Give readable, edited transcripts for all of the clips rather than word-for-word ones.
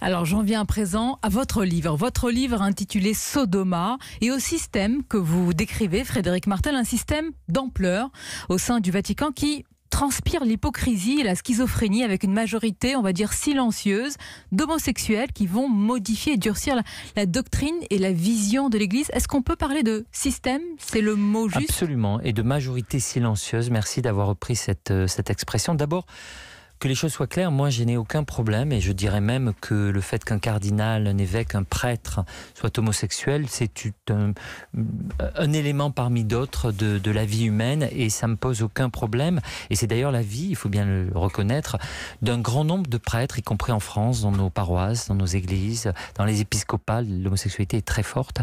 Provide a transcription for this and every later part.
Alors j'en viens à présent à votre livre intitulé Sodoma et au système que vous décrivez, Frédéric Martel, un système d'ampleur au sein du Vatican qui transpire l'hypocrisie et la schizophrénie avec une majorité, on va dire, silencieuse d'homosexuels qui vont modifier et durcir la doctrine et la vision de l'Église. Est-ce qu'on peut parler de système? C'est le mot juste? Absolument, et de majorité silencieuse. Merci d'avoir repris cette expression. D'abord, que les choses soient claires, moi je n'ai aucun problème, et je dirais même que le fait qu'un cardinal, un évêque, un prêtre soit homosexuel, c'est un élément parmi d'autres de la vie humaine, et ça ne me pose aucun problème. Et c'est d'ailleurs la vie, il faut bien le reconnaître, d'un grand nombre de prêtres, y compris en France, dans nos paroisses, dans nos églises, dans les épiscopales. L'homosexualité est très forte.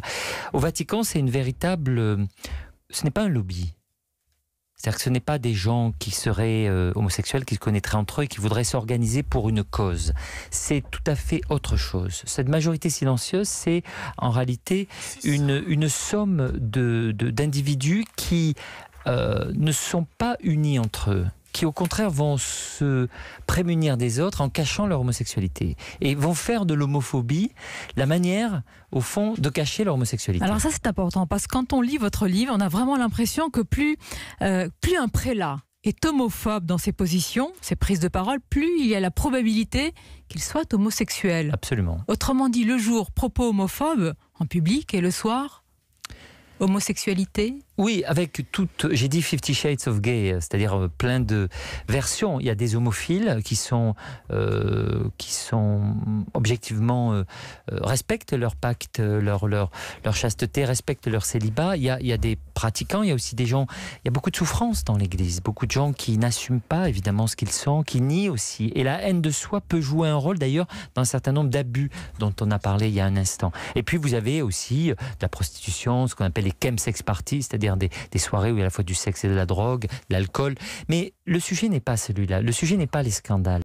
Au Vatican, c'est une véritable... ce n'est pas un lobby. C'est-à-dire que ce n'est pas des gens qui seraient homosexuels, qui se connaîtraient entre eux et qui voudraient s'organiser pour une cause. C'est tout à fait autre chose. Cette majorité silencieuse, c'est en réalité une somme d'individus qui ne sont pas unis entre eux, qui au contraire vont se prémunir des autres en cachant leur homosexualité et vont faire de l'homophobie la manière, au fond, de cacher leur homosexualité. Alors ça c'est important, parce que quand on lit votre livre, on a vraiment l'impression que plus un prélat est homophobe dans ses positions, ses prises de parole, plus il y a la probabilité qu'il soit homosexuel. Absolument. Autrement dit, le jour, propos homophobes en public, et le soir, homosexualité. Oui, avec toutes, j'ai dit 50 Shades of Gay, c'est-à-dire plein de versions. Il y a des homophiles qui sont objectivement respectent leur pacte, leur chasteté, respectent leur célibat. Il y a des pratiquants, il y a aussi des gens, il y a beaucoup de souffrance dans l'Église, beaucoup de gens qui n'assument pas évidemment ce qu'ils sont, qui nient aussi. Et la haine de soi peut jouer un rôle d'ailleurs dans un certain nombre d'abus dont on a parlé il y a un instant. Et puis vous avez aussi de la prostitution, ce qu'on appelle les chemsex parties, c'est-à-dire des soirées où il y a à la fois du sexe et de la drogue, de l'alcool. Mais le sujet n'est pas celui-là. Le sujet n'est pas les scandales.